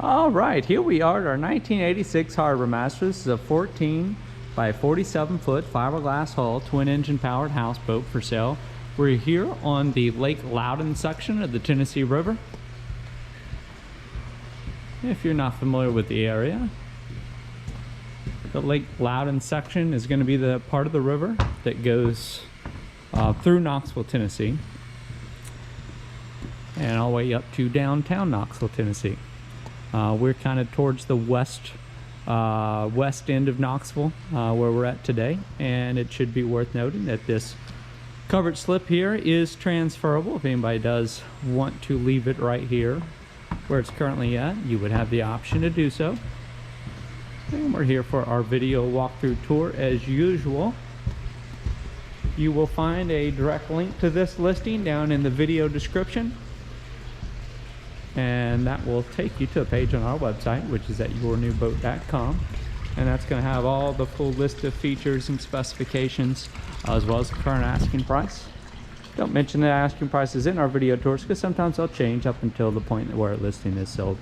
All right, here we are at our 1986 HarborMaster. This is a 14 by 47 foot fiberglass hull, twin engine powered houseboat for sale. We're here on the Lake Loudoun section of the Tennessee River. If you're not familiar with the area, the Lake Loudoun section is going to be the part of the river that goes through Knoxville, Tennessee, and all the way up to downtown Knoxville, Tennessee. We're kind of towards the west end of Knoxville, where we're at today, and it should be worth noting that this covered slip here is transferable. If anybody does want to leave it right here where it's currently at, you would have the option to do so. And we're here for our video walkthrough tour as usual. You will find a direct link to this listing down in the video description, and that will take you to a page on our website, which is at yournewboat.com, and that's going to have all the full list of features and specifications, as well as the current asking price. Don't mention the asking prices in our video tours because sometimes they'll change up until the point where a listing is sold,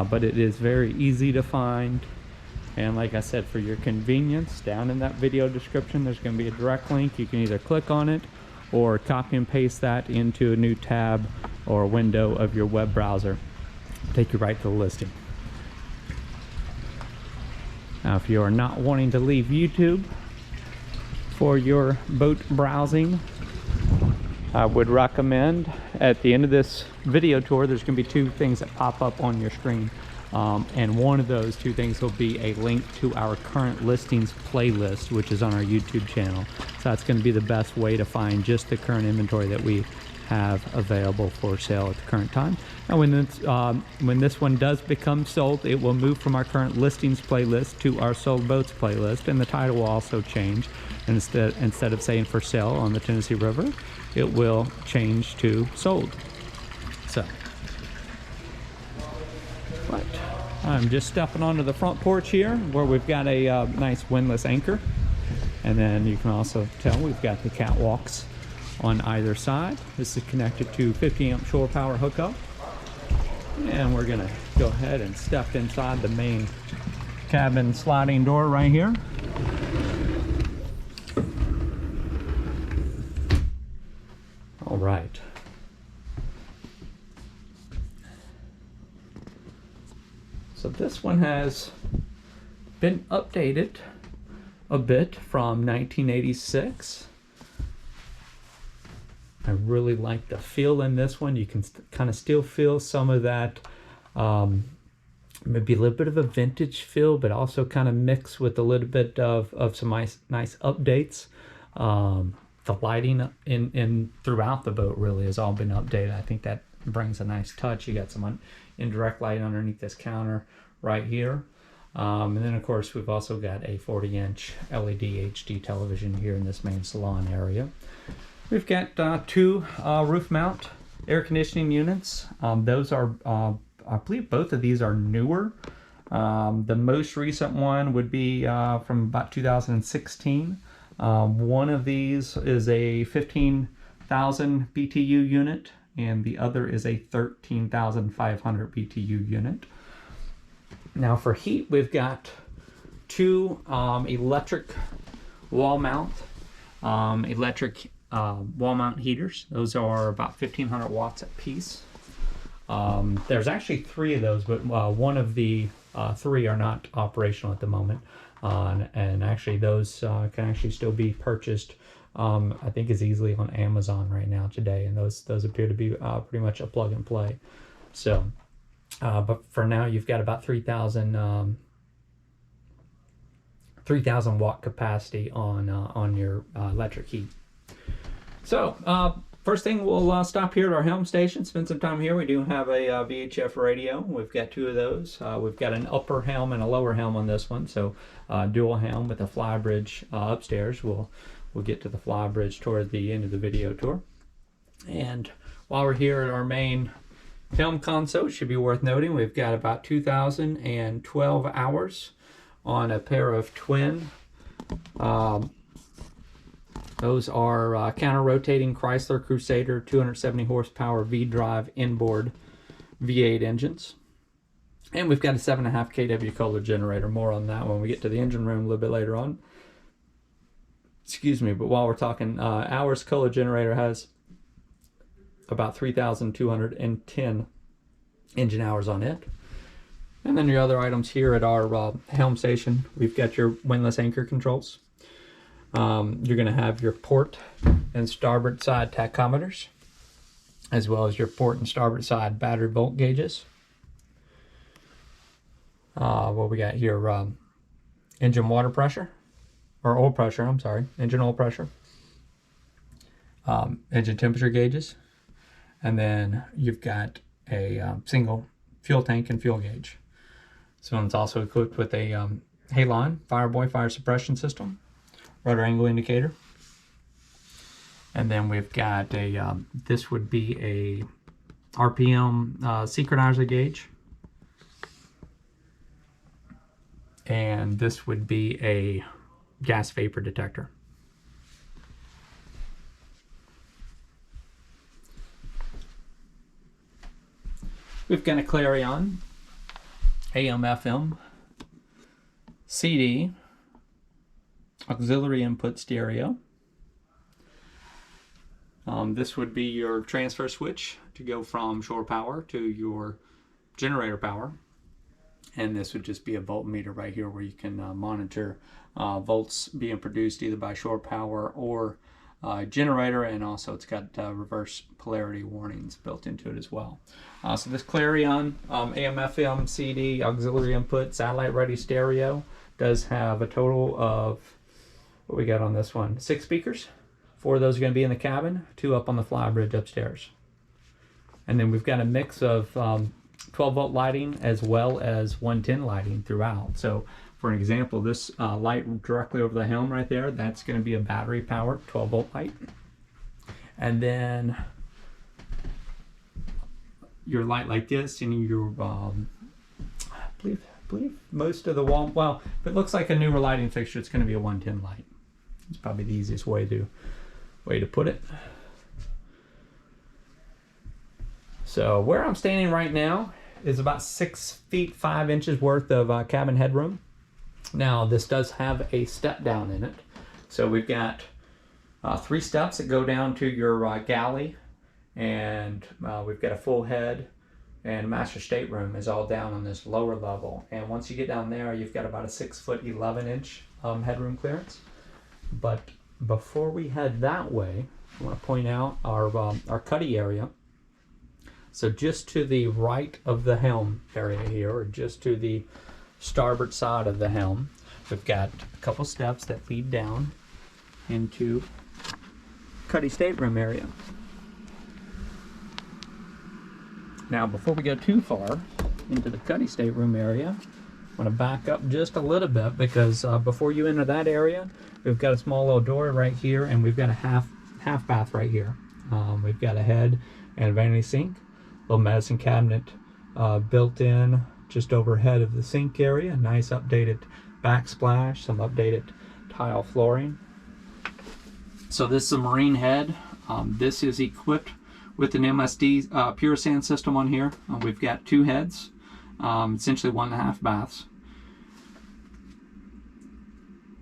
but it is very easy to find. And like I said, for your convenience, down in that video description there's going to be a direct link. You can either click on it or copy and paste that into a new tab or window of your web browser. Take you right to the listing. Now, if you are not wanting to leave YouTube for your boat browsing, I would recommend at the end of this video tour there's going to be two things that pop up on your screen, and one of those two things will be a link to our current listings playlist, which is on our YouTube channel. So that's going to be the best way to find just the current inventory that we have available for sale at the current time. And when this one does become sold, it will move from our current listings playlist to our sold boats playlist, and the title will also change. And instead of saying for sale on the Tennessee River, it will change to sold. So, but I'm just stepping onto the front porch here, where we've got a nice windlass anchor, and then you can also tell we've got the catwalks on either side. This is connected to 50 amp shore power hookup, and we're gonna go ahead and step inside the main cabin sliding door right here. All right. So this one has been updated a bit from 1986. I really like the feel in this one. You can kind of still feel some of that, maybe a little bit of a vintage feel, but also kind of mixed with a little bit of some nice updates. The lighting in throughout the boat really has all been updated. I think that brings a nice touch. You got some indirect light underneath this counter right here. And then of course we've also got a 40-inch LED HD television here in this main salon area. We've got two roof mount air conditioning units. Those are, I believe both of these are newer. The most recent one would be from about 2016. One of these is a 15,000 BTU unit, and the other is a 13,500 BTU unit. Now for heat, we've got two electric wall mount heaters. Those are about 1,500 watts a piece. There's actually three of those, but one of the three are not operational at the moment. And actually those can actually still be purchased, I think as easily on Amazon right now today, and those appear to be pretty much a plug and play. So but for now you've got about 3,000 watt capacity on your electric heat. So first thing, we'll stop here at our Helm station, spend some time here. We do have a VHF radio. We've got two of those. We've got an upper helm and a lower helm on this one, so dual helm with a Flybridge upstairs. We'll get to the Flybridge toward the end of the video tour. And while we're here at our main Helm console, it should be worth noting we've got about 2,012 hours on a pair of twin Those are counter-rotating Chrysler Crusader 270 horsepower V-drive inboard V8 engines. And we've got a 7.5 kW Kohler generator. More on that when we get to the engine room a little bit later on. Excuse me, but while we're talking hours, Kohler generator has about 3,210 engine hours on it. And then your other items here at our helm station, we've got your windlass anchor controls. You're going to have your port and starboard side tachometers, as well as your port and starboard side battery volt gauges. What we got here, engine water pressure, or oil pressure, I'm sorry, engine oil pressure, engine temperature gauges, and then you've got a single fuel tank and fuel gauge. So it's also equipped with a Salon Fireboy fire suppression system, rudder angle indicator, and then we've got a, this would be a RPM synchronizer gauge, and this would be a gas vapor detector. We've got a Clarion AM FM CD auxiliary input stereo. This would be your transfer switch to go from shore power to your generator power. And this would just be a voltmeter right here where you can monitor volts being produced either by shore power or generator, and also it's got reverse polarity warnings built into it as well. So this Clarion AM FM CD auxiliary input satellite ready stereo does have a total of, what we got on this one, 6 speakers. 4 of those are going to be in the cabin, 2 up on the Flybridge upstairs. And then we've got a mix of 12 volt lighting as well as 110 lighting throughout. So for an example, this light directly over the helm right there, that's going to be a battery powered 12 volt light. And then your light like this, and your I believe most of the wall, well, if it looks like a newer lighting fixture, it's going to be a 110 light. It's probably the easiest way to put it. So where I'm standing right now is about 6 feet 5 inches worth of cabin headroom. Now this does have a step down in it. So we've got 3 steps that go down to your galley, and we've got a full head, and master stateroom is all down on this lower level. And once you get down there, you've got about a 6 foot 11 inch headroom clearance. But before we head that way, I want to point out our cuddy area. So just to the right of the helm area here, or just to the starboard side of the helm, we've got a couple steps that lead down into cuddy stateroom area. Now before we go too far into the cuddy stateroom area, I want to back up just a little bit, because before you enter that area, we've got a small little door right here, and we've got a half bath right here. We've got a head and a vanity sink, little medicine cabinet built in just overhead of the sink area. Nice updated backsplash, some updated tile flooring. So this is a marine head. This is equipped with an MSD pure sand system on here. We've got 2 heads, essentially 1.5 baths.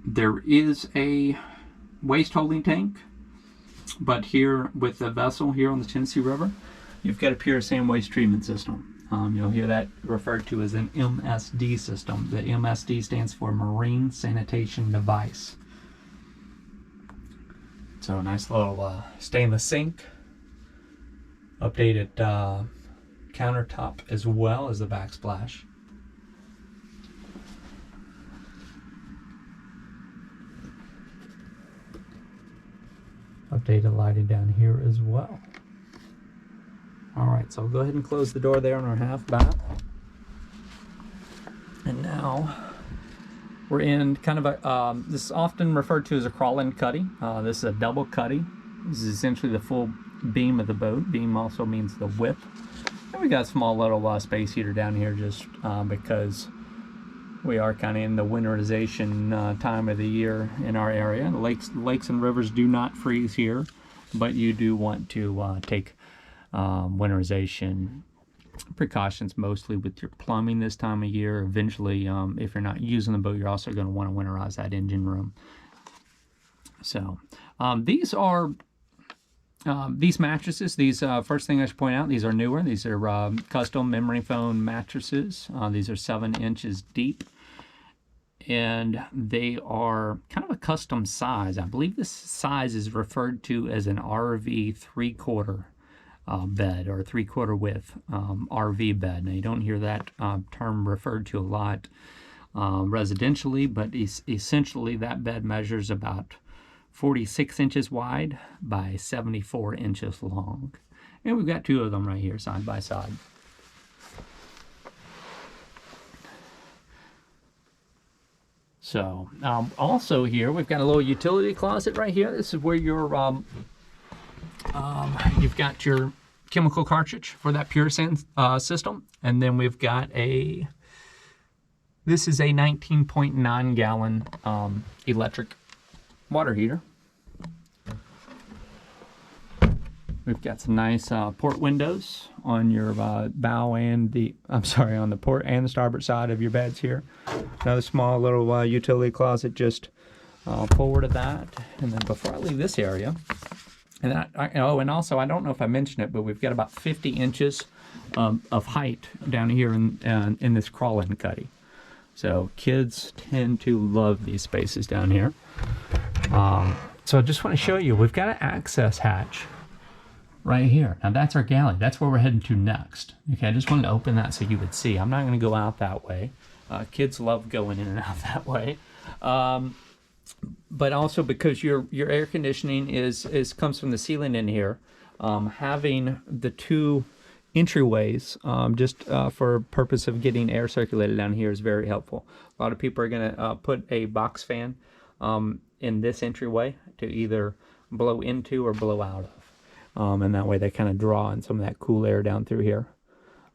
There is a waste holding tank, but here with the vessel here on the Tennessee River, you've got a pure sand waste treatment system. You'll hear that referred to as an MSD system. The MSD stands for Marine Sanitation Device. So a nice little stainless sink, updated countertop as well as the backsplash. Updated lighting down here as well. Alright, so I'll go ahead and close the door there on our half bath. And now we're in kind of a, this is often referred to as a crawl-in cuddy. This is a double cuddy. This is essentially the full beam of the boat. Beam also means the width. And we got a small little space heater down here just because we are kind of in the winterization time of the year in our area. The lakes and rivers do not freeze here, but you do want to take winterization precautions mostly with your plumbing this time of year. Eventually, if you're not using the boat, you're also going to want to winterize that engine room. So these are these mattresses. These first thing I should point out, these are newer. These are custom memory foam mattresses. These are 7 inches deep, and they are kind of a custom size. I believe this size is referred to as an RV 3/4 bed, or 3/4 width RV bed. Now you don't hear that term referred to a lot residentially, but essentially that bed measures about 46 inches wide by 74 inches long. And we've got 2 of them right here side by side. So also here we've got a little utility closet right here. This is where your you've got your chemical cartridge for that pure sand system, and then we've got this is a 19.9 gallon electric water heater. We've got some nice port windows on your bow and on the port and the starboard side of your beds here. Another small little utility closet just forward of that. And then before I leave this area, and and also I don't know if I mentioned it, but we've got about 50 inches of height down here in this crawl-in cuddy. So kids tend to love these spaces down here. So I just want to show you, we've got an access hatch right here. Now that's our galley. That's where we're heading to next. Okay, I just wanted to open that so you would see. I'm not going to go out that way. Kids love going in and out that way. But also because your air conditioning comes from the ceiling in here, having the 2 entryways just for purpose of getting air circulated down here is very helpful. A lot of people are going to put a box fan in this entryway to either blow into or blow out of. And that way they kind of draw in some of that cool air down through here.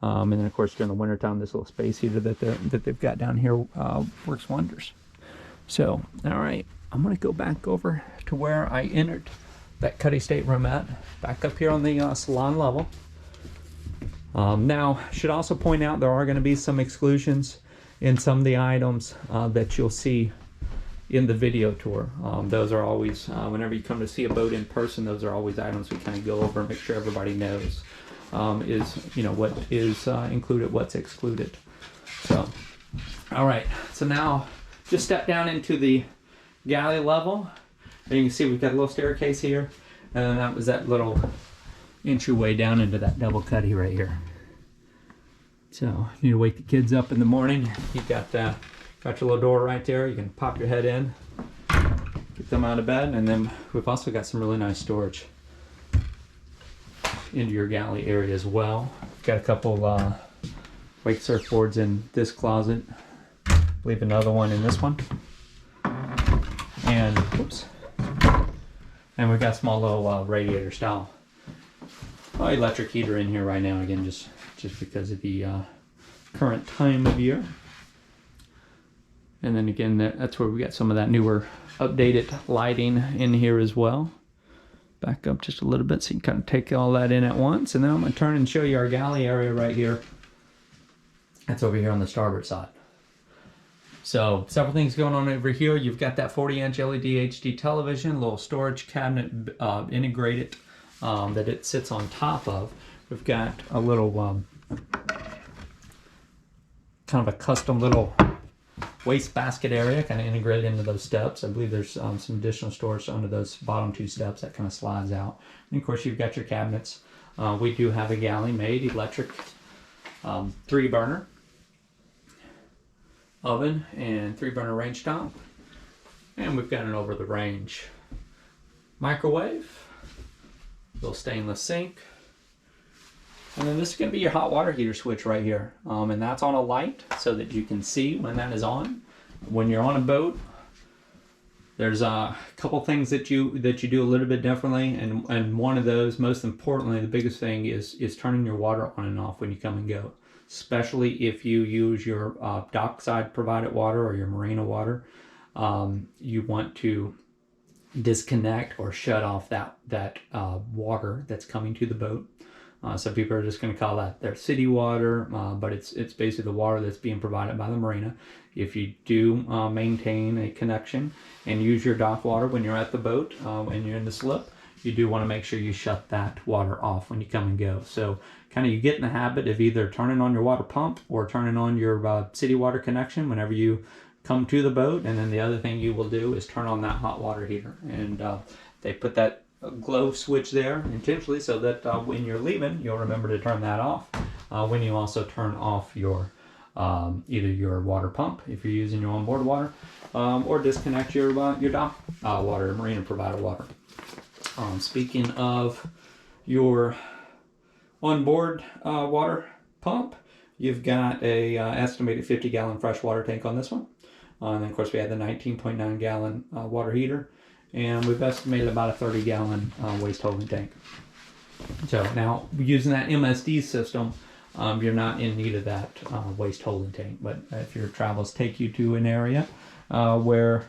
And then of course during the wintertime, this little space heater that they've got down here works wonders. So, all right, I'm going to go back over to where I entered that Cuddy stateroom at, back up here on the salon level. Now, should also point out there are going to be some exclusions in some of the items that you'll see in the video tour. Those are always, whenever you come to see a boat in person, those are always items we kind of go over and make sure everybody knows what is included, what's excluded. So, all right, so now just step down into the galley level. And you can see we've got a little staircase here, and then that was that little entryway down into that double cuddy right here. So you need to wake the kids up in the morning. You've got your little door right there. You can pop your head in, get them out of bed, and then we've also got some really nice storage into your galley area as well. Got a couple wake surfboards in this closet. I believe another one in this one. And oops. And we've got a small little radiator style electric heater in here right now, again just because of the current time of year. And then again, that's where we got some of that newer updated lighting in here as well. Back up just a little bit so you can kind of take all that in at once. And then I'm going to turn and show you our galley area right here. That's over here on the starboard side. So several things going on over here. You've got that 40-inch LED HD television, a little storage cabinet integrated that it sits on top of. We've got a little kind of a custom little waste basket area kind of integrated into those steps. I believe there's some additional storage under those bottom 2 steps that kind of slides out. And of course you've got your cabinets. We do have a galley made electric 3-burner oven and 3-burner range top. And we've got an over the range microwave, little stainless sink. And then this is going to be your hot water heater switch right here. And that's on a light so that you can see when that is on. When you're on a boat, there's a couple things that you do a little bit differently. And one of those, most importantly, the biggest thing is turning your water on and off when you come and go. Especially if you use your dockside provided water or your marina water. You want to disconnect or shut off that water that's coming to the boat. Some people are just going to call that their city water, but it's basically the water that's being provided by the marina. If you do maintain a connection and use your dock water when you're at the boat and you're in the slip, you do want to make sure you shut that water off when you come and go. So kind of you get in the habit of either turning on your water pump or turning on your city water connection whenever you come to the boat. And then the other thing you will do is turn on that hot water heater. And they put that glow switch there intentionally so that when you're leaving, you'll remember to turn that off. When you also turn off your either your water pump if you're using your onboard water, or disconnect your dock water, marina provided water. Speaking of your onboard water pump, you've got a estimated 50-gallon freshwater tank on this one. And then of course we had the 19.9 gallon water heater, and we've estimated about a 30-gallon waste holding tank. So now using that MSD system, you're not in need of that waste holding tank. But if your travels take you to an area where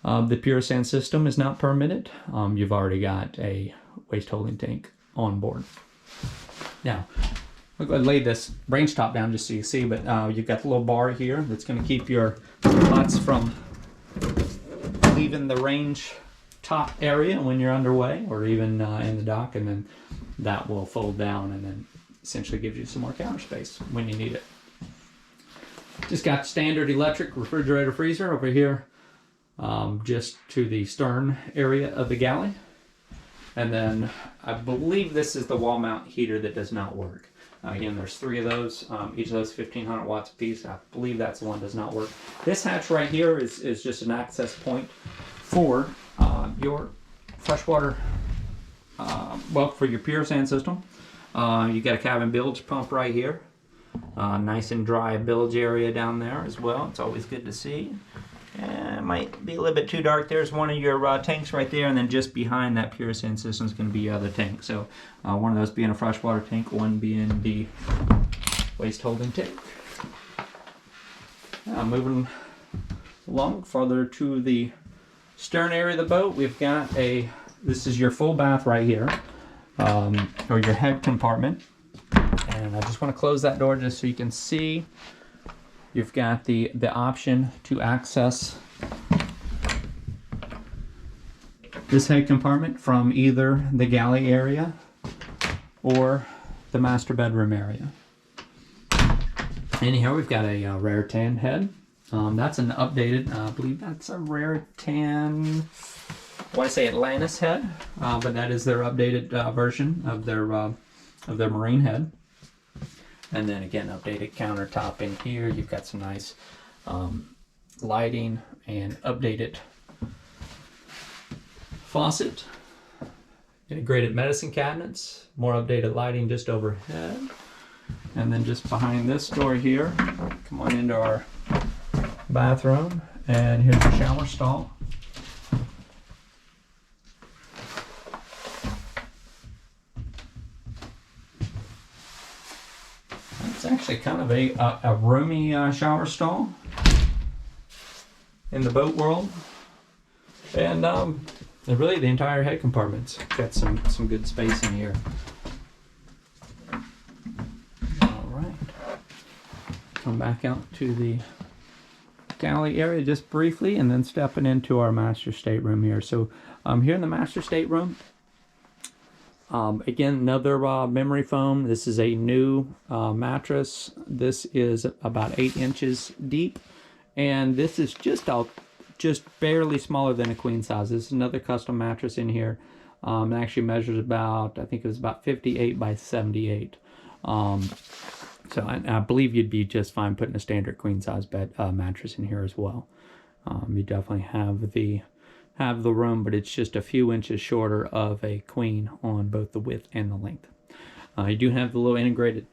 the pure sand system is not permitted, you've already got a waste holding tank on board. Now, I'm going to lay this range top down just so you see, but you've got the little bar here that's going to keep your butts from leaving the range top area when you're underway or even in the dock, and then that will fold down and then essentially gives you some more counter space when you need it. Just got standard electric refrigerator freezer over here just to the stern area of the galley. And then I believe this is the wall mount heater that does not work. Again, there's 3 of those, each of those 1500 watts a piece. I believe that's the one that does not work. This hatch right here is just an access point for your freshwater, well, for your pure sand system. You got a cabin bilge pump right here. Nice and dry bilge area down there as well. It's always good to see. It might be a little bit too dark. There's one of your tanks right there, and then just behind that pure sand system is going to be your other tank. So one of those being a freshwater tank, one being the waste holding tank. Moving along further to the stern area of the boat, we've got this is your full bath right here, or your head compartment. And I just want to close that door just so you can see. You've got the option to access this head compartment from either the galley area or the master bedroom area. And here we've got a rare tan head. That's an updated, I believe that's a rare tan, I want to say Atlantis head, but that is their updated version of their marine head. And then again, updated countertop in here. You've got some nice lighting and updated faucet. Integrated medicine cabinets. More updated lighting just overhead. And then just behind this door here, come on into our bathroom. And here's your shower stall. It's actually kind of a roomy shower stall in the boat world, and really the entire head compartment's got some good space in here. All right, come back out to the galley area just briefly, and then stepping into our master stateroom here. So here in the master stateroom. Again, another memory foam. This is a new mattress. This is about 8 inches deep, and this is just barely smaller than a queen size. This is another custom mattress in here. It actually measures about, I think it was about 58 by 78. So I believe you'd be just fine putting a standard queen size bed mattress in here as well. You definitely have the room, but it's just a few inches shorter of a queen on both the width and the length. You do have the little integrated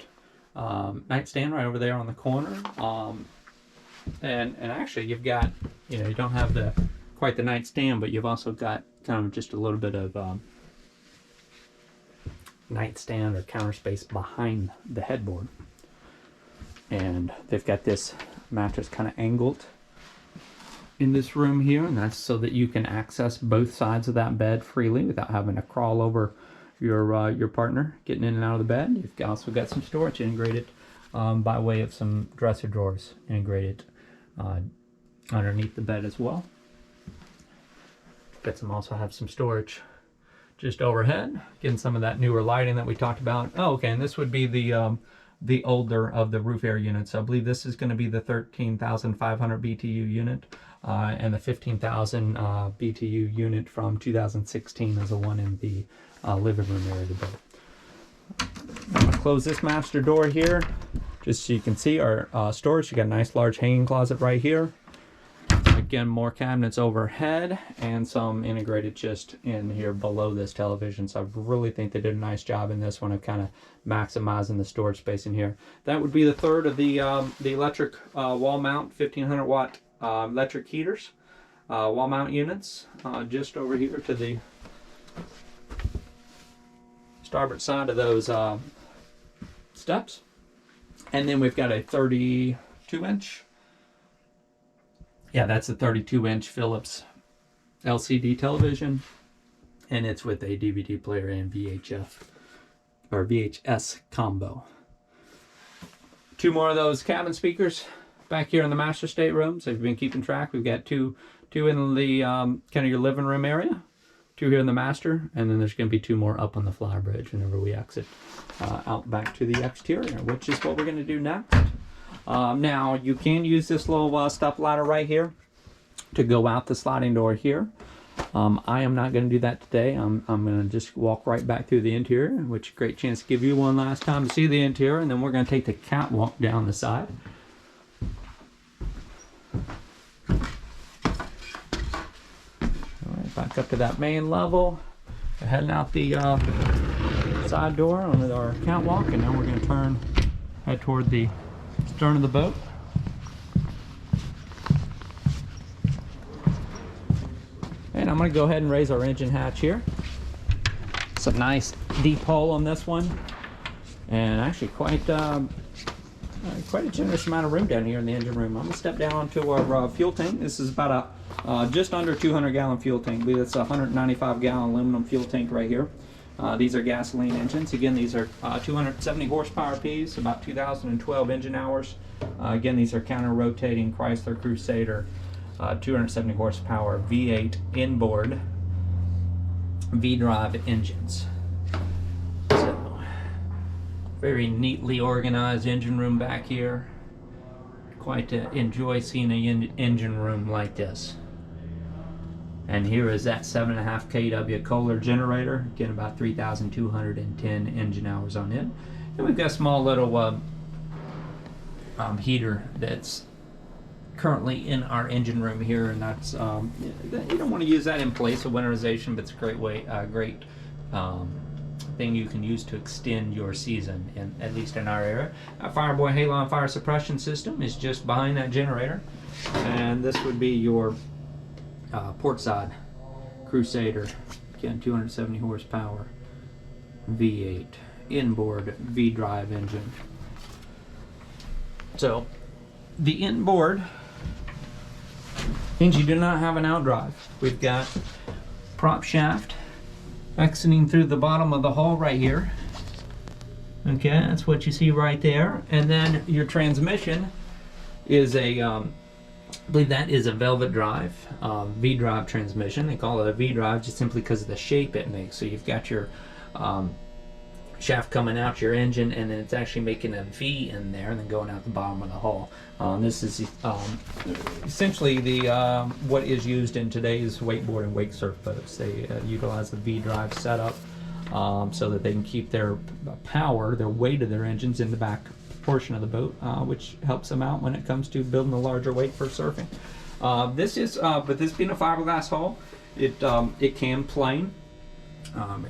nightstand right over there on the corner, and actually you've got, you don't have quite the nightstand, but you've also got kind of just a little bit of nightstand or counter space behind the headboard. And they've got this mattress kind of angled in this room here, and that's so that you can access both sides of that bed freely without having to crawl over your partner getting in and out of the bed. You've also got some storage integrated by way of some dresser drawers integrated underneath the bed as well. Also have some storage just overhead, getting some of that newer lighting that we talked about. Oh, okay, and this would be the older of the roof air units. I believe this is going to be the 13,500 BTU unit, and the 15,000 BTU unit from 2016 is the one in the living room area of the boat. I'm going to close this master door here, just so you can see our storage. You got a nice large hanging closet right here. Again, more cabinets overhead and some integrated just in here below this television. So I really think they did a nice job in this one of kind of maximizing the storage space in here. That would be the third of the electric wall mount 1500 watt electric heaters, wall mount units, just over here to the starboard side of those steps. And then we've got a 32-inch. Yeah, that's a 32-inch Philips LCD television, and it's with a DVD player and VHS combo. Two more of those cabin speakers back here in the master stateroom. So if you've been keeping track, we've got two in the kind of your living room area, two here in the master, and then there's going to be two more up on the Flybridge whenever we exit out back to the exterior, which is what we're going to do next. Now you can use this little step ladder right here to go out the sliding door here. I am not going to do that today. I'm going to just walk right back through the interior, which is a great chance to give you one last time to see the interior, and then we're going to take the catwalk down the side. Alright, back up to that main level. We're heading out the side door onto our catwalk, and now we're going to head toward the stern of the boat. And I'm going to go ahead and raise our engine hatch here. It's a nice deep hole on this one, and actually quite a generous amount of room down here in the engine room. I'm going to step down onto our fuel tank. This is about a just under 200-gallon fuel tank. I believe it's a 195-gallon aluminum fuel tank right here. These are gasoline engines. Again, these are 270 horsepower Ps, about 2012 engine hours. Again, these are counter-rotating Chrysler Crusader 270 horsepower V8 inboard V-drive engines. So, very neatly organized engine room back here. Quite enjoy seeing an engine room like this. And here is that 7.5 kW Kohler generator, again about 3,210 engine hours on it. And we've got a small little heater that's currently in our engine room here, and that's you don't want to use that in place of winterization, but it's a great way, great thing you can use to extend your season, at least in our area. Our Fireboy Halon fire suppression system is just behind that generator, and this would be your port side Crusader, again 270 horsepower V8 inboard V-drive engine. So the inboard means you do not have an outdrive. We've got prop shaft exiting through the bottom of the hull right here. Okay, that's what you see right there. And then your transmission is a I believe that is a velvet drive, V-drive transmission. They call it a V-drive just simply because of the shape it makes. So you've got your shaft coming out your engine, and then it's actually making a V in there and then going out the bottom of the hull. This is essentially the what is used in today's wakeboard and wake surf boats. They utilize the V-drive setup so that they can keep their power, their weight of their engines in the back portion of the boat, which helps them out when it comes to building a larger wake for surfing. This is, but this being a fiberglass hull, it can plane.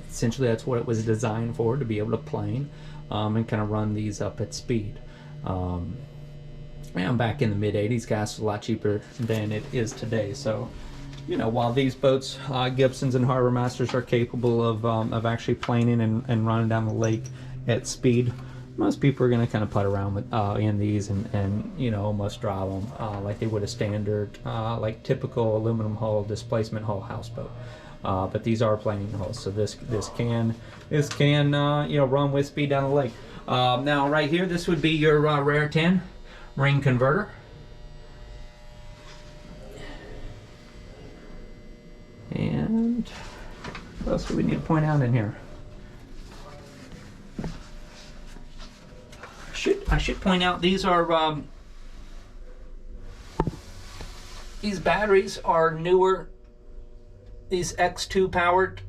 Essentially, that's what it was designed for, to be able to plane and kind of run these up at speed. And back in the mid-'80s, gas was a lot cheaper than it is today. So, you know, while these boats, Gibsons and HarborMasters, are capable of actually planing and running down the lake at speed, most people are going to kind of putt around with in these and you know, almost drive them like they would a standard, like typical aluminum hull displacement hull houseboat. but these are planing hulls, so this can you know, run with speed down the lake. Now right here, this would be your rare 10 ring converter. And what else do we need to point out in here? I should point out these are these batteries are newer. These X2 powered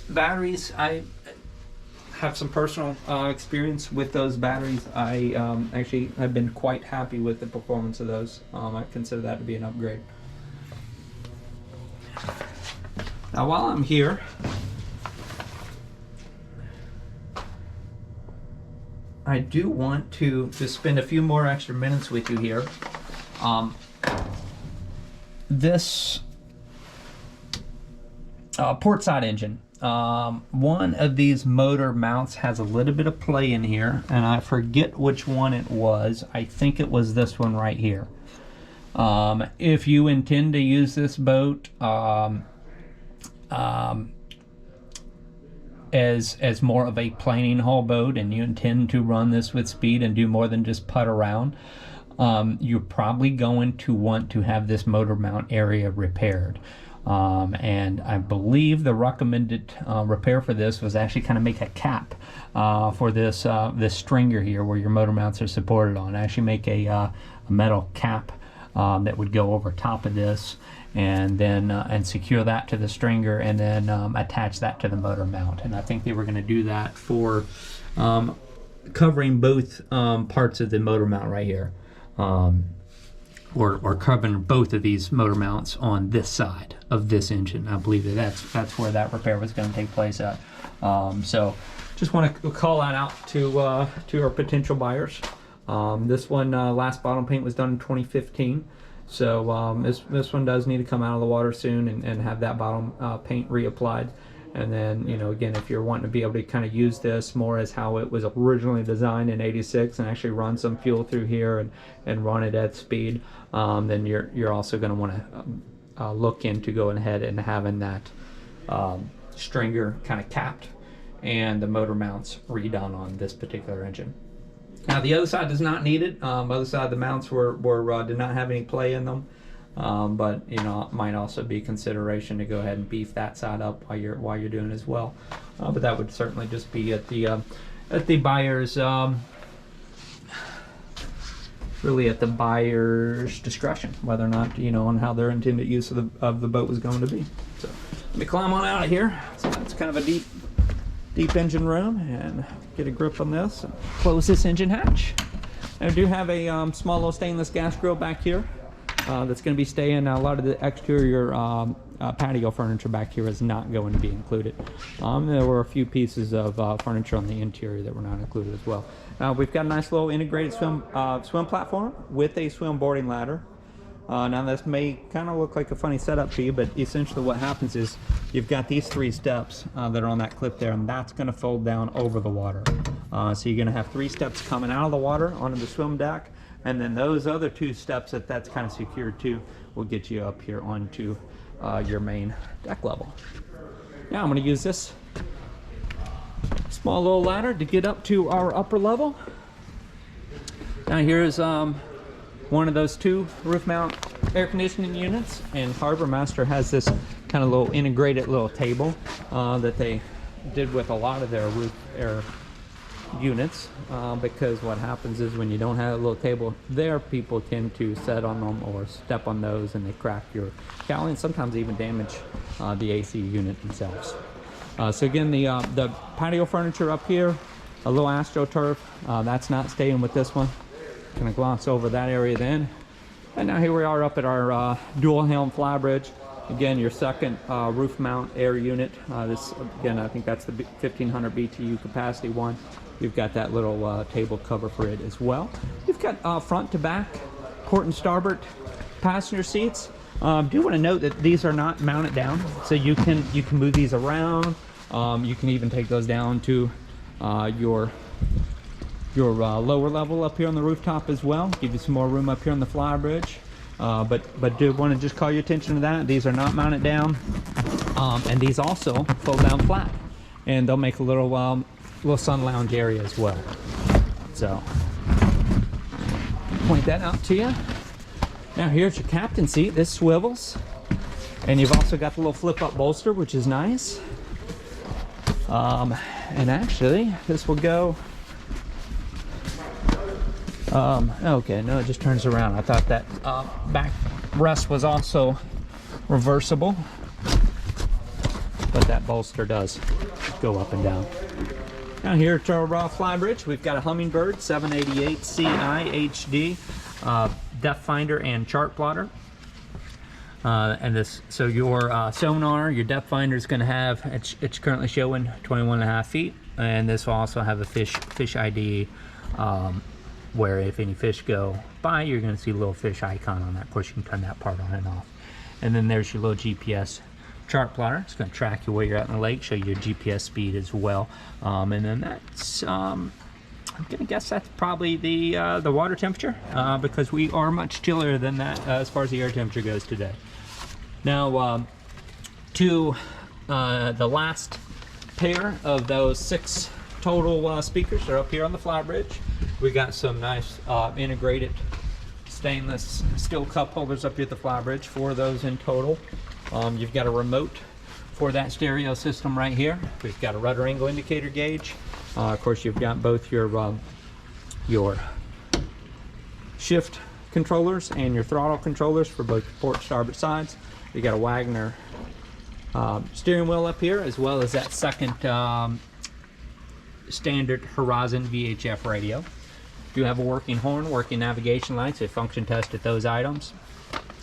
batteries. I have some personal experience with those batteries. I actually have been quite happy with the performance of those. I consider that to be an upgrade. Now while I'm here, I do want to spend a few more extra minutes with you here. This port side engine. One of these motor mounts has a little bit of play in here, and I forget which one it was. I think it was this one right here. If you intend to use this boat as more of a planing hull boat, and you intend to run this with speed and do more than just putt around, you're probably going to want to have this motor mount area repaired. And I believe the recommended repair for this was actually kind of make a cap for this this stringer here where your motor mounts are supported on. Actually make a metal cap that would go over top of this, and then and secure that to the stringer, and then attach that to the motor mount. And I think they were going to do that for covering both parts of the motor mount right here, or covering both of these motor mounts on this side of this engine. I believe that's where that repair was going to take place at. So just want to call that out to our potential buyers. This one, last bottom paint was done in 2015. So this one does need to come out of the water soon and have that bottom paint reapplied. And then, you know, again, if you're wanting to be able to kind of use this more as how it was originally designed in '86 and actually run some fuel through here and run it at speed, then you're also going to want to look into going ahead and having that stringer kind of capped and the motor mounts redone on this particular engine. Now the other side does not need it. Other side, the mounts did not have any play in them, but you know, it might also be consideration to go ahead and beef that side up while you're doing it as well. But that would certainly just be at the buyer's really at the buyer's discretion, whether or not, you know, on how their intended use of the boat was going to be. So let me climb on out of here. So it's kind of a deep engine room, and get a grip on this and close this engine hatch. I do have a small little stainless gas grill back here that's going to be staying. A lot of the exterior patio furniture back here is not going to be included. There were a few pieces of furniture on the interior that were not included as well. We've got a nice little integrated swim platform with a swim boarding ladder. Now this may kind of look like a funny setup to you, but essentially what happens is you've got these 3 steps that are on that clip there, and that's going to fold down over the water. So you're going to have 3 steps coming out of the water onto the swim deck, and then those other 2 steps that's kind of secured to will get you up here onto your main deck level. Now I'm going to use this small little ladder to get up to our upper level. Now here's one of those 2 roof mount air conditioning units, and HarborMaster has this kind of little integrated little table that they did with a lot of their roof air units, because what happens is when you don't have a little table there, people tend to set on them or step on those, and they crack your cowling and sometimes even damage the AC unit themselves. So again, the patio furniture up here, a little AstroTurf, that's not staying with this one. Gonna gloss over that area then. And now here we are up at our dual Helm Flybridge. Again, your second roof mount air unit. This, again, I think that's the 1500 BTU capacity one. You've got that little table cover for it as well. You've got front to back, port and starboard passenger seats. Do want to note that these are not mounted down, so you can move these around. You can even take those down to your lower level up here on the rooftop as well. Give you some more room up here on the Flybridge. But do want to just call your attention to that. These are not mounted down, and these also fold down flat, and they'll make a little sun lounge area as well. So point that out to you. Now here's your captain seat. This swivels, and you've also got the little flip up bolster, which is nice. And actually this will go, okay, no, it just turns around. I thought that back rest was also reversible, but that bolster does go up and down. Now here at our Flybridge, we've got a Humminbird 788 CI HD depth finder and chart plotter. And this, so your sonar, your depth finder is going to have, it's currently showing 21.5 feet, and this will also have a fish ID, where if any fish go by, you're going to see a little fish icon on that. Of course, you can turn that part on and off. And then there's your little GPS chart plotter. It's going to track you where you're at in the lake, show you your GPS speed as well. And then that's, I'm going to guess that's probably the water temperature, because we are much chillier than that as far as the air temperature goes today. Now, to the last pair of those 6 total speakers are up here on the Flybridge. We got some nice integrated stainless steel cup holders up here at the Flybridge, 4 of those in total. You've got a remote for that stereo system right here. We've got a rudder angle indicator gauge. Of course, you've got both your shift controllers and your throttle controllers for both port and starboard sides. You got a Wagner steering wheel up here, as well as that second standard Horizon VHF radio. You have a working horn, working navigation lights. They function tested those items.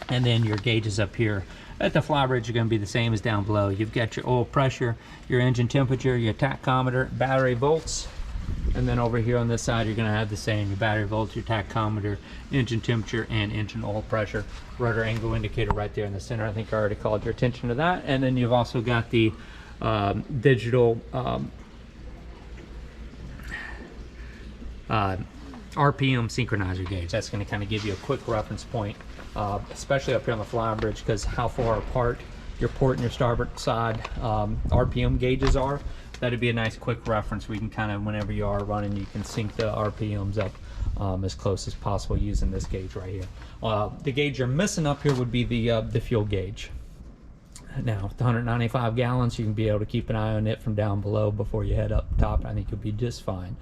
And then your gauges up here at the Flybridge are going to be the same as down below. You've got your oil pressure, your engine temperature, your tachometer, battery volts, and then over here on this side you're going to have the same: your battery volts, your tachometer, engine temperature, and engine oil pressure. Rudder angle indicator right there in the center. I think I already called your attention to that. And then you've also got the digital RPM synchronizer gauge. That's going to kind of give you a quick reference point, especially up here on the Flybridge, because how far apart your port and your starboard side RPM gauges are. That'd be a nice quick reference. We can kind of, whenever you are running, you can sync the RPMs up as close as possible using this gauge right here. The gauge you're missing up here would be the fuel gauge. Now, with 195 gallons, you can be able to keep an eye on it from down below before you head up top. I think you'll be just fine.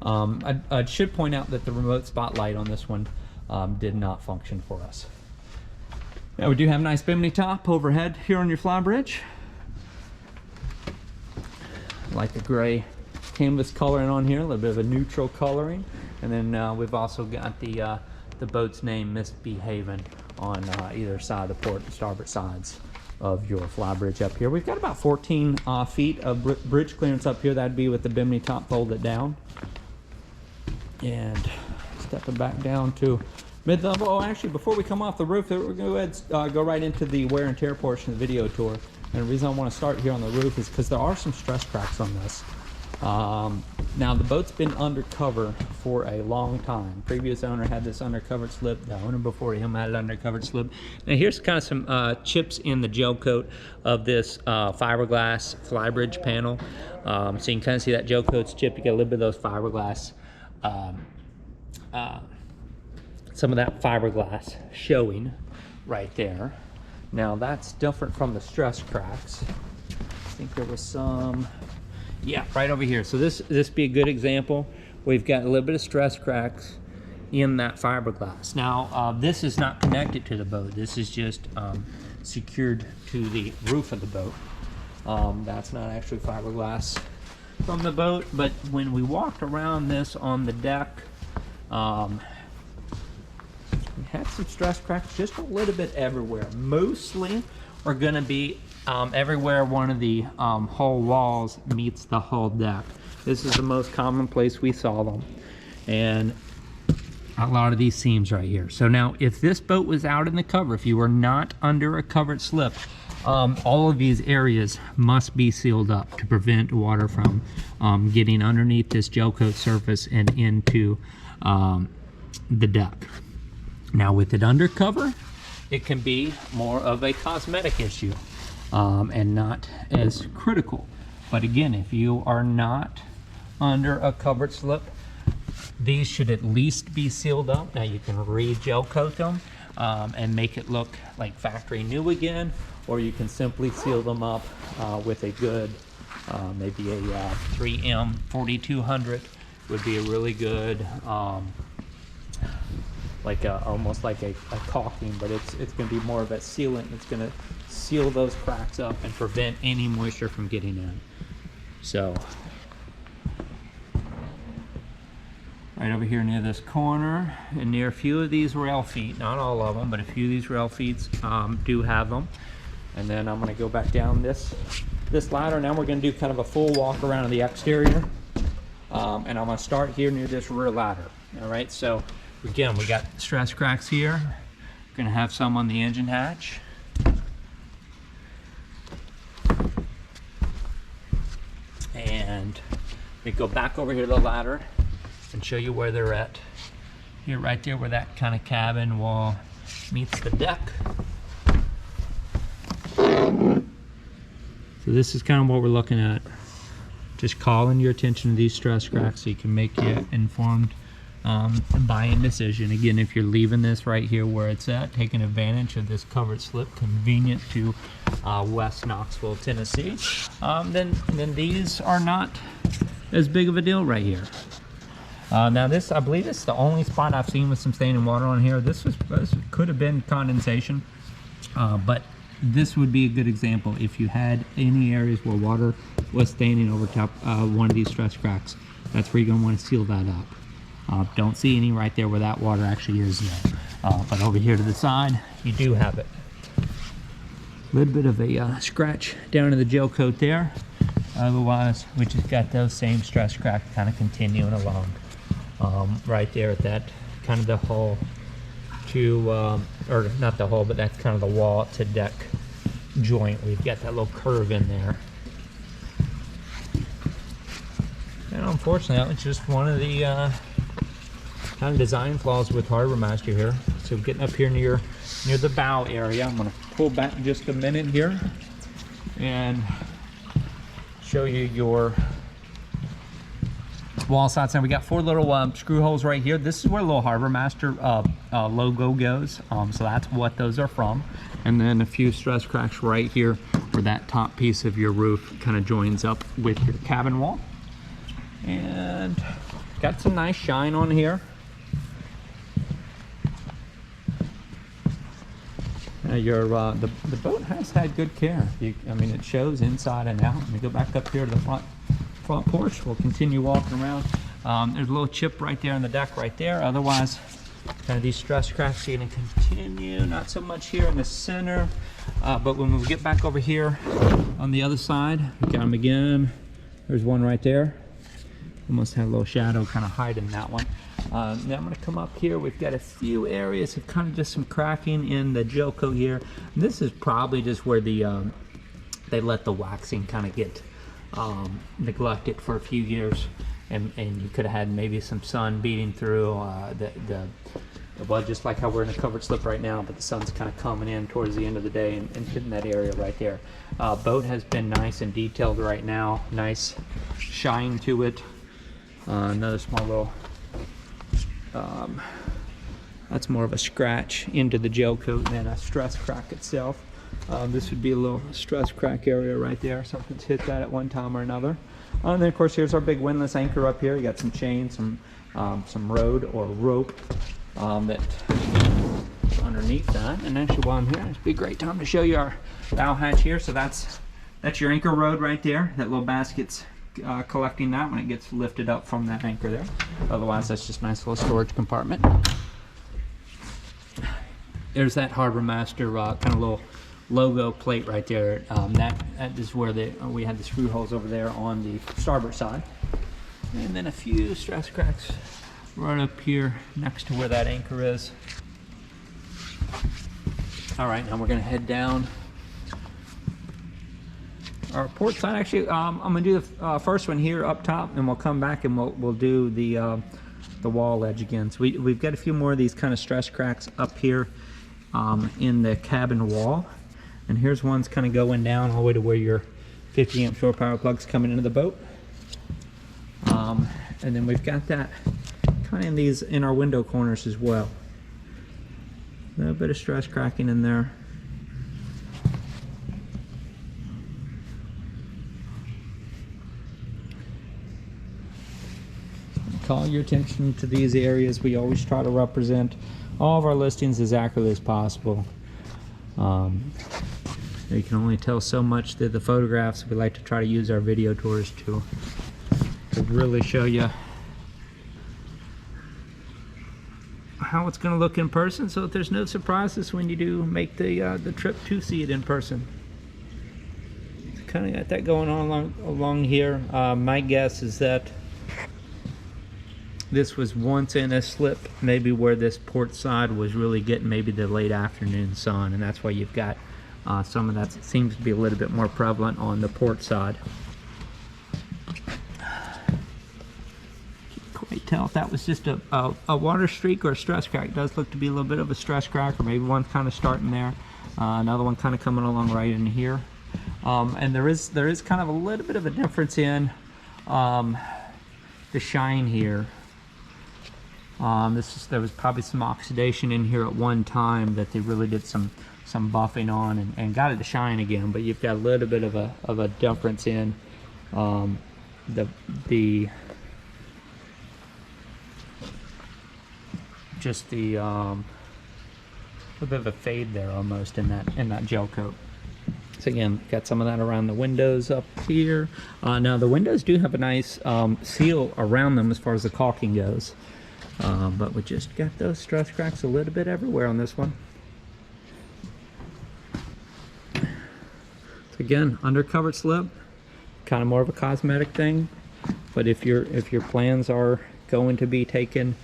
I should point out that the remote spotlight on this one did not function for us. Now, we do have a nice Bimini top overhead here on your Flybridge. I like the gray canvas coloring on here, a little bit of a neutral coloring. And then we've also got the boat's name, Misbehavin', on either side of the port and starboard sides of your Flybridge up here. We've got about 14 feet of bridge clearance up here. That'd be with the Bimini top folded down. And stepping back down to mid-level. Oh, actually, before we come off the roof, we're going to go ahead and go right into the wear and tear portion of the video tour. And the reason I want to start here on the roof is because there are some stress cracks on this. Now, the boat's been undercover for a long time. Previous owner had this undercovered slip. The owner before him had an undercovered slip. Now, here's kind of some chips in the gel coat of this fiberglass Flybridge panel. So you can kind of see that gel coat's chip. You got a little bit of those fiberglass, some of that fiberglass showing right there. Now, that's different from the stress cracks. I think there was some, yeah, right over here. So this be a good example. We've got a little bit of stress cracks in that fiberglass. Now, this is not connected to the boat. This is just secured to the roof of the boat. That's not actually fiberglass from the boat, but when we walked around this on the deck, we had some stress cracks just a little bit everywhere. Mostly are going to be everywhere one of the hull walls meets the hull deck. This is the most common place we saw them, and a lot of these seams right here. So now, if this boat was out in the cover, if you were not under a covered slip, all of these areas must be sealed up to prevent water from getting underneath this gel coat surface and into the deck. Now, with it undercover, it can be more of a cosmetic issue and not as critical. But again, if you are not under a covered slip, these should at least be sealed up. Now you can re-gel coat them and make it look like factory new again, or you can simply seal them up with a good, maybe a 3M 4200 would be a really good, almost like a caulking, but it's going to be more of a sealant. It's going to seal those cracks up and prevent any moisture from getting in. So right over here near this corner and near a few of these rail feet, not all of them, but a few of these rail feet do have them. And then I'm going to go back down this ladder. Now we're going to do kind of a full walk around the exterior. And I'm going to start here near this rear ladder. All right, so again, we got stress cracks here. We're going to have some on the engine hatch. And we go back over here to the ladder and show you where they're at. Here, right there, where that kind of cabin wall meets the deck. So this is kind of what we're looking at. Just calling your attention to these stress cracks so you can make your informed buying decision. Again, if you're leaving this right here where it's at, taking advantage of this covered slip convenient to West Knoxville, Tennessee, then these are not as big of a deal right here. Now this, I believe this is the only spot I've seen with some standing water on here. This could have been condensation, but this would be a good example if you had any areas where water was standing over top one of these stress cracks. That's where you're going to want to seal that up. Don't see any right there where that water actually is now. But over here to the side, you do have it. A little bit of a scratch down in the gel coat there. Otherwise, we just got those same stress cracks kind of continuing along. Right there at that kind of the hull to, or not the hull, but that's kind of the wall to deck joint. We've got that little curve in there. And unfortunately, that was just one of the kind of design flaws with HarborMaster here. So getting up here near the bow area, I'm going to pull back just a minute here and show you your wall sides. Now we got 4 little screw holes right here. This is where the little HarborMaster logo goes. So that's what those are from. And then a few stress cracks right here where that top piece of your roof kind of joins up with your cabin wall. And got some nice shine on here. The boat has had good care. I mean, it shows inside and out. Let me go back up here to the front porch. We'll continue walking around. There's a little chip right there on the deck right there. Otherwise, kind of these stress cracks are going to continue. Not so much here in the center, but when we get back over here on the other side, we got them again. There's one right there. Almost had a little shadow kind of hiding that one. Now I'm going to come up here. We've got a few areas of kind of just some cracking in the gel coat here. And this is probably just where the they let the waxing kind of get neglected for a few years, and you could have had maybe some sun beating through well, just like how we're in a covered slip right now, but the sun's kind of coming in towards the end of the day and hitting that area right there. Boat has been nice and detailed right now. Nice shine to it. Another small little that's more of a scratch into the gel coat than a stress crack itself. This would be a little stress crack area right there. Something's hit that at one time or another. And then of course here's our big windlass anchor up here. You got some chain, some road or rope that's underneath that. And actually while I'm here, it's be a great time to show you our bow hatch here. So that's your anchor rod right there. That little basket's collecting that when it gets lifted up from that anchor there. Otherwise, that's just a nice little storage compartment. There's that HarborMaster kind of little logo plate right there. That is where we had the screw holes over there on the starboard side. And then a few stress cracks right up here next to where that anchor is. All right, now we're going to head down our port side. Actually, I'm going to do the first one here up top, and we'll come back and we'll do the wall edge again. So we've got a few more of these kind of stress cracks up here in the cabin wall. And here's one's kind of going down all the way to where your 50 amp shore power plug's coming into the boat. And then we've got that kind of in these in our window corners as well. A little bit of stress cracking in there. Call your attention to these areas. We always try to represent all of our listings as accurately as possible. You can only tell so much through the photographs. We like to try to use our video tours to really show you how it's going to look in person, so that there's no surprises when you do make the trip to see it in person. Kind of got that going on along here. My guess is that this was once in a slip, maybe where this port side was really getting maybe the late afternoon sun, and that's why you've got some of that seems to be a little bit more prevalent on the port side. Can't quite tell if that was just a water streak or a stress crack. It does look to be a little bit of a stress crack, or maybe one kind of starting there, another one kind of coming along right in here. And there is kind of a little bit of a difference in the shine here. There was probably some oxidation in here at one time that they really did some buffing on and got it to shine again, but you've got a little bit of a difference in the a bit of a fade there almost in that gel coat. So again, got some of that around the windows up here. Now the windows do have a nice seal around them as far as the caulking goes, but we just got those stress cracks a little bit everywhere on this one. So again, undercovered slip, kind of more of a cosmetic thing, but if your plans are going to be taking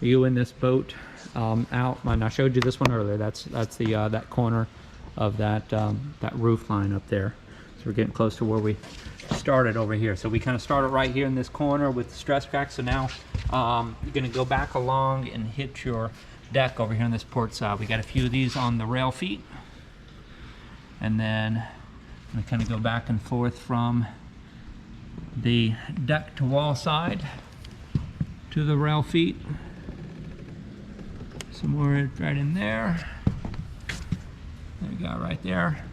you in this boat out, and I showed you this one earlier, that's the that corner of that roof line up there. So we're getting close to where we started over here. So we kind of started right here in this corner with the stress crack. So now you're going to go back along and hit your deck over here on this port side. We got a few of these on the rail feet, and then I'm going to kind of go back and forth from the deck to wall side to the rail feet. Somewhere right in there. There you go, right there.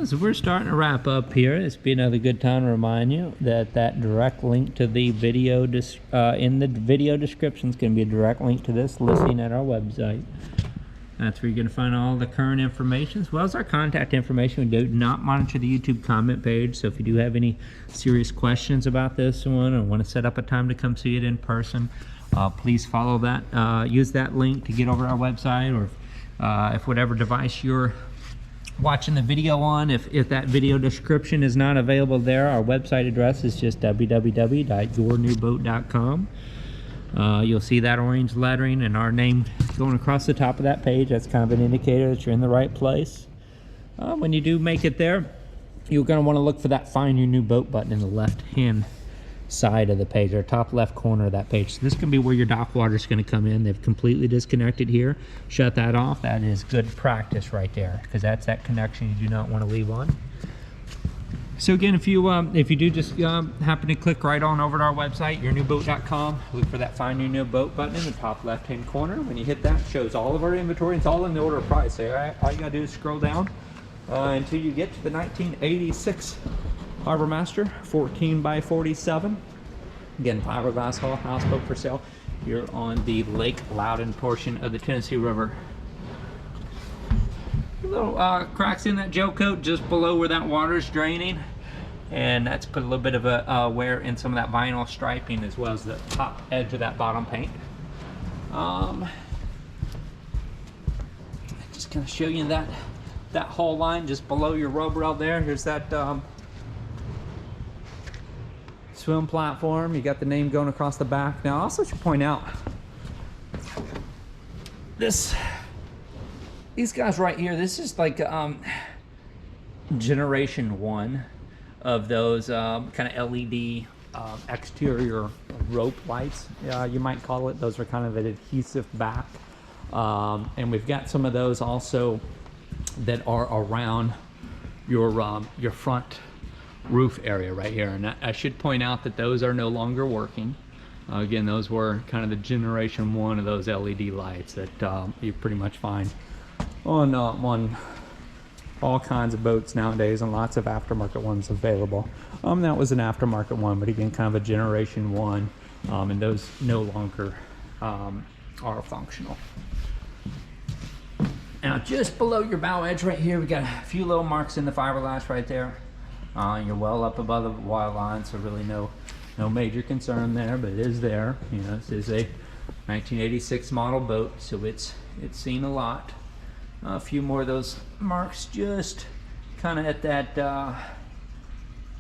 So we're starting to wrap up here. It's been another good time to remind you that direct link to the video in the video description is going to be a direct link to this listing at our website. That's where you're going to find all the current information as well as our contact information. We do not monitor the YouTube comment page, so if you do have any serious questions about this one or want to set up a time to come see it in person, please follow that. Use that link to get over to our website, or if whatever device you're watching the video on, if that video description is not available there, our website address is just www.yournewboat.com. You'll see that orange lettering and our name going across the top of that page. That's kind of an indicator that you're in the right place. When you do make it there, you're going to want to look for that Find Your New Boat button in the left hand side of the page, or top left corner of that page. So this can be where your dock water is going to come in. They've completely disconnected here. Shut that off. That is good practice right there, because that's that connection you do not want to leave on. So again, if you do just happen to click right on over to our website, yournewboat.com, look for that Find Your New Boat button in the top left hand corner. When you hit that, it shows all of our inventory. It's all in the order of price. So all you gotta do is scroll down until you get to the 1986 HarborMaster 14x47. Again, fiberglass hull, houseboat for sale here on the Lake Loudoun portion of the Tennessee River. Little cracks in that gel coat just below where that water is draining, and that's put a little bit of a wear in some of that vinyl striping as well as the top edge of that bottom paint. Just kind of show you that that hull line just below your rub rail there. Here's that swim platform. You got the name going across the back. Now I also should point out these guys right here, this is like generation 1 of those kind of LED exterior rope lights, you might call it. Those are kind of an adhesive back, and we've got some of those also that are around your front roof area right here. And I should point out that those are no longer working. Again, those were kind of the generation 1 of those LED lights that you pretty much find on all kinds of boats nowadays, and lots of aftermarket ones available. That was an aftermarket one, but again, kind of a generation 1, and those no longer are functional. Now, just below your bow edge right here, we got a few little marks in the fiberglass right there. You're well up above the water line, so really no major concern there, but it is there. You know, this is a 1986 model boat, so it's seen a lot. A few more of those marks just kind of at that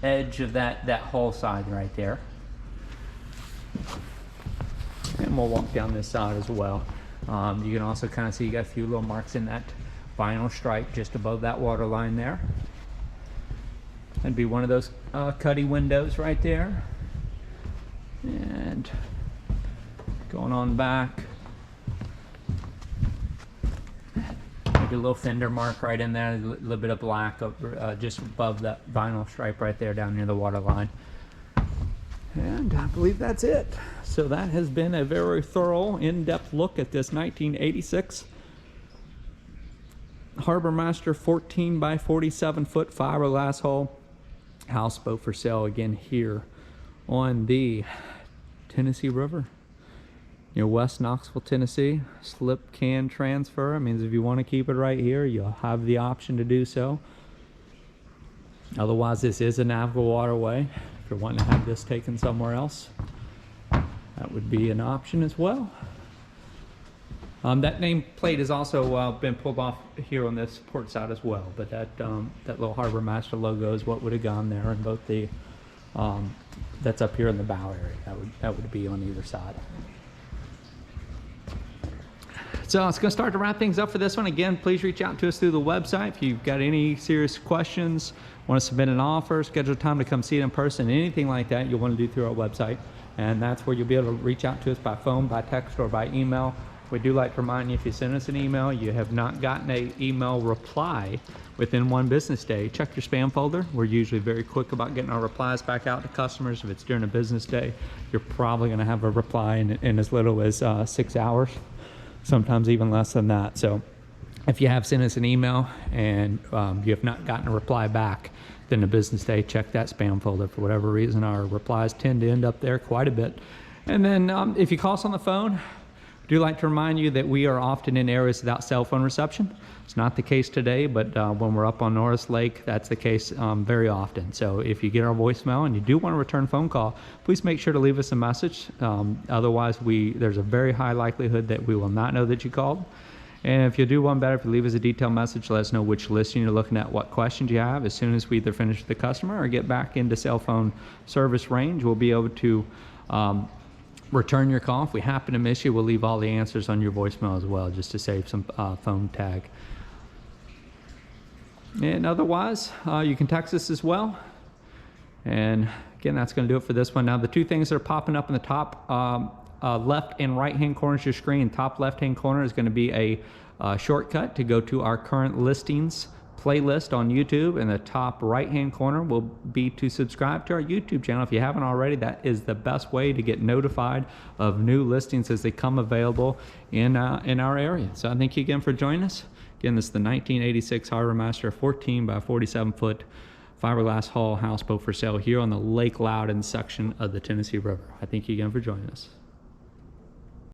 edge of that hull side right there. And we'll walk down this side as well. You can also kind of see you got a few little marks in that vinyl stripe just above that water line there. That'd be one of those Cuddy windows right there. And going on back, maybe a little fender mark right in there, a little bit of black up, just above that vinyl stripe right there down near the water line. And I believe that's it. So that has been a very thorough, in-depth look at this 1986 HarborMaster 14 by 47 foot fiberglass hull houseboat for sale again here on the Tennessee River. You know, West Knoxville, Tennessee. Slip can transfer. It means if you want to keep it right here, you'll have the option to do so. Otherwise, this is a navigable waterway. If you're wanting to have this taken somewhere else, that would be an option as well. That nameplate has also been pulled off here on this port side as well, but that little HarborMaster logo is what would have gone there, and both the that's up here in the bow area. That would be on either side. So it's going to start to wrap things up for this one. Again, please reach out to us through the website if you've got any serious questions, want to submit an offer, schedule time to come see it in person, anything like that you'll want to do through our website. And that's where you'll be able to reach out to us by phone, by text, or by email. We do like to remind you, if you send us an email, you have not gotten an email reply within 1 business day, check your spam folder. We're usually very quick about getting our replies back out to customers. If it's during a business day, you're probably going to have a reply in as little as 6 hours, sometimes even less than that. So if you have sent us an email and you have not gotten a reply back within a business day, check that spam folder. For whatever reason, our replies tend to end up there quite a bit. And then if you call us on the phone, I do like to remind you that we are often in areas without cell phone reception. It's not the case today, but when we're up on Norris Lake, that's the case very often. So if you get our voicemail and you do want to return a phone call, please make sure to leave us a message. Otherwise, there's a very high likelihood that we will not know that you called. And if you do one better, if you leave us a detailed message, let us know which listing you're looking at, what questions you have. As soon as we either finish with the customer or get back into cell phone service range, we'll be able to return your call. If we happen to miss you, we'll leave all the answers on your voicemail as well, just to save some phone tag. And otherwise, you can text us as well. And again, that's going to do it for this one. Now, the two things that are popping up in the top left and right hand corners of your screen, top left hand corner is going to be a shortcut to go to our current listings playlist on YouTube, and the top right hand corner will be to subscribe to our YouTube channel. If you haven't already, that is the best way to get notified of new listings as they come available in our area. So I thank you again for joining us. Again, this is the 1986 HarborMaster 14 by 47 foot fiberglass hull houseboat for sale here on the Lake Loudoun section of the Tennessee River. I thank you again for joining us.